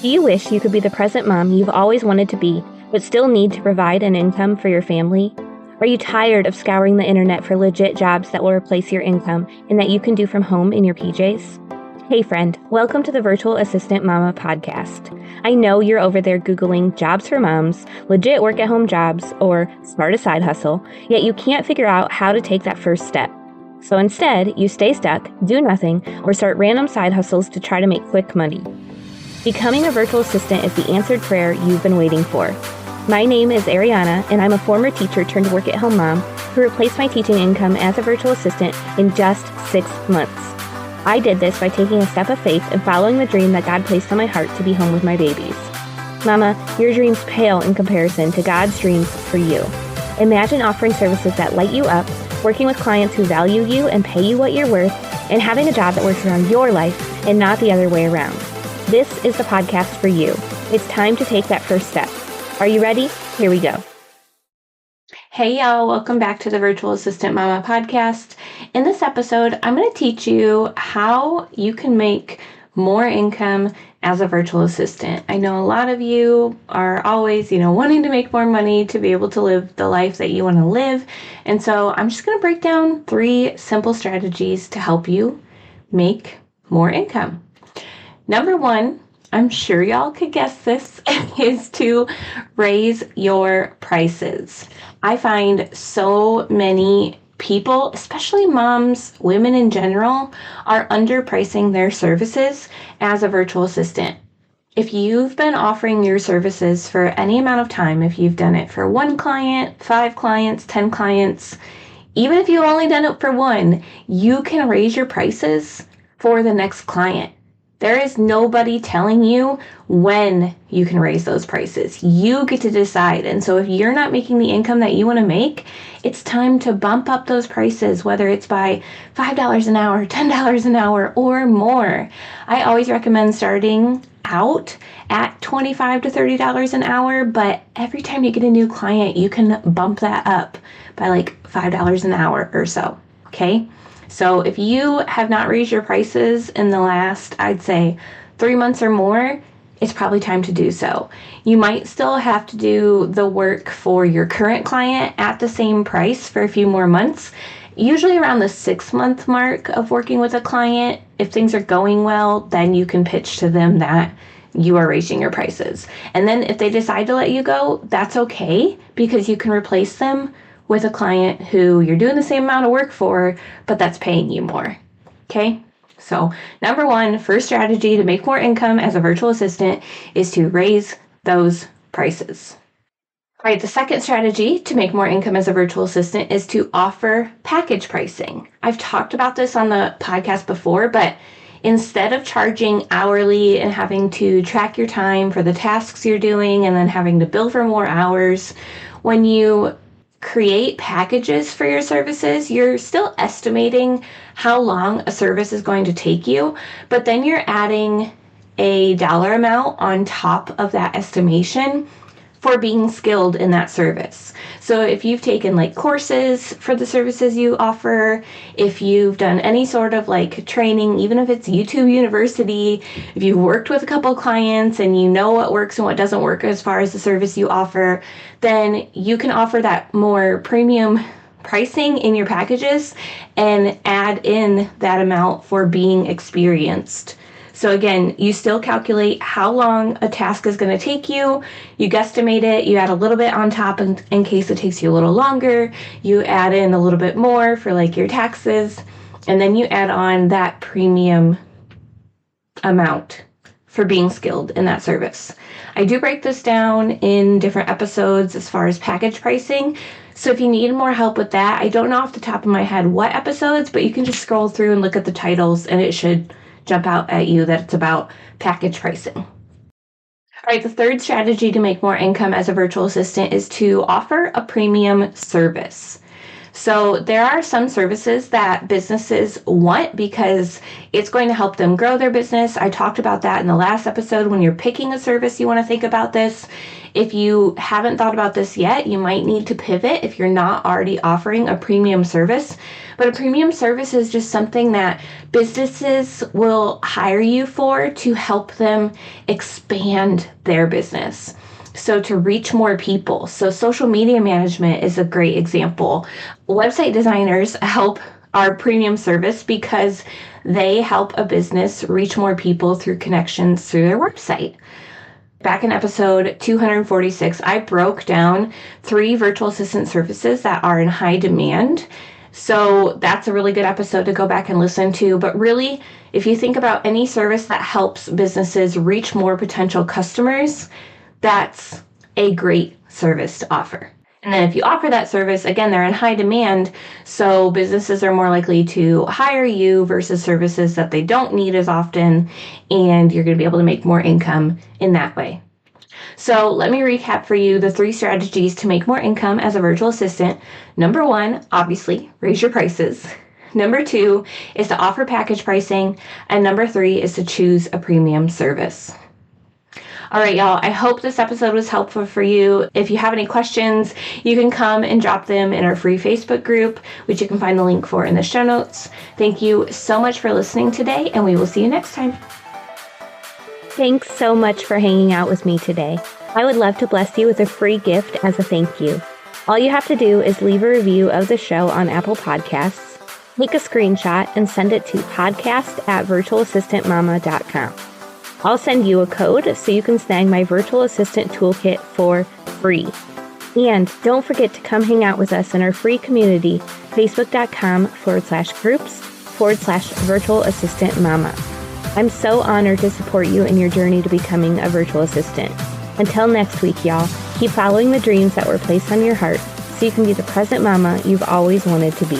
Do you wish you could be the present mom you've always wanted to be, but still need to provide an income for your family? Are you tired of scouring the internet for legit jobs that will replace your income and that you can do from home in your PJs? Hey friend, welcome to the Virtual Assistant Mama podcast. I know you're over there Googling jobs for moms, legit work at home jobs, or start a side hustle, yet you can't figure out how to take that first step. So instead, you stay stuck, do nothing, or start random side hustles to try to make quick money. Becoming a virtual assistant is the answered prayer you've been waiting for. My name is Ariana, and I'm a former teacher turned work-at-home mom who replaced my teaching income as a virtual assistant in just 6 months. I did this by taking a step of faith and following the dream that God placed on my heart to be home with my babies. Mama, your dreams pale in comparison to God's dreams for you. Imagine offering services that light you up, working with clients who value you and pay you what you're worth, and having a job that works around your life and not the other way around. This is the podcast for you. It's time to take that first step. Are you ready? Here we go. Hey y'all, welcome back to the Virtual Assistant Mama podcast. In this episode, I'm going to teach you how you can make more income as a virtual assistant. I know a lot of you are always, wanting to make more money to be able to live the life that you want to live. And so I'm just going to break down 3 simple strategies to help you make more income. Number 1, I'm sure y'all could guess this, is to raise your prices. I find so many people, especially moms, women in general, are underpricing their services as a virtual assistant. If you've been offering your services for any amount of time, if you've done it for 1 client, 5 clients, 10 clients, even if you've only done it for 1, you can raise your prices for the next client. There is nobody telling you when you can raise those prices. You get to decide. And so if you're not making the income that you want to make, it's time to bump up those prices, whether it's by $5 an hour, $10 an hour, or more. I always recommend starting out at $25 to $30 an hour, but every time you get a new client, you can bump that up by like $5 an hour or so, okay? So if you have not raised your prices in the last, I'd say, 3 months or more, it's probably time to do so. You might still have to do the work for your current client at the same price for a few more months. Usually around the 6-month mark of working with a client, if things are going well, then you can pitch to them that you are raising your prices. And then if they decide to let you go, that's okay, because you can replace them with a client who you're doing the same amount of work for, but that's paying you more. Okay? So number 1, first strategy to make more income as a virtual assistant is to raise those prices. All right, the second strategy to make more income as a virtual assistant is to offer package pricing. I've talked about this on the podcast before, but instead of charging hourly and having to track your time for the tasks you're doing and then having to bill for more hours, when you create packages for your services, you're still estimating how long a service is going to take you, but then you're adding a dollar amount on top of that estimation for being skilled in that service. So if you've taken like courses for the services you offer, if you've done any sort of like training, even if it's YouTube University, if you've worked with a couple clients and you know what works and what doesn't work as far as the service you offer, then you can offer that more premium pricing in your packages and add in that amount for being experienced. So again, you still calculate how long a task is going to take you. You guesstimate it. You add a little bit on top in case it takes you a little longer. You add in a little bit more for like your taxes. And then you add on that premium amount for being skilled in that service. I do break this down in different episodes as far as package pricing. So if you need more help with that, I don't know off the top of my head what episodes, but you can just scroll through and look at the titles and it should jump out at you that it's about package pricing. All right, the third strategy to make more income as a virtual assistant is to offer a premium service. So there are some services that businesses want because it's going to help them grow their business. I talked about that in the last episode. When you're picking a service, you want to think about this. If you haven't thought about this yet, you might need to pivot if you're not already offering a premium service. But a premium service is just something that businesses will hire you for to help them expand their business. So to reach more people. So social media management is a great example. Website designers help our premium service because they help a business reach more people through connections through their website. Back in episode 246, I broke down 3 virtual assistant services that are in high demand. So that's a really good episode to go back and listen to. But really, if you think about any service that helps businesses reach more potential customers, that's a great service to offer. And then if you offer that service, again, they're in high demand, so businesses are more likely to hire you versus services that they don't need as often, and you're going to be able to make more income in that way. So let me recap for you the 3 strategies to make more income as a virtual assistant. Number 1, obviously, raise your prices. Number 2 is to offer package pricing. And number 3 is to choose a premium service. All right, y'all, I hope this episode was helpful for you. If you have any questions, you can come and drop them in our free Facebook group, which you can find the link for in the show notes. Thank you so much for listening today, and we will see you next time. Thanks so much for hanging out with me today. I would love to bless you with a free gift as a thank you. All you have to do is leave a review of the show on Apple Podcasts, take a screenshot, and send it to podcast@virtualassistantmama.com. I'll send you a code so you can snag my virtual assistant toolkit for free. And don't forget to come hang out with us in our free community, facebook.com/groups/virtual assistant mama. I'm so honored to support you in your journey to becoming a virtual assistant. Until next week, y'all, keep following the dreams that were placed on your heart so you can be the present mama you've always wanted to be.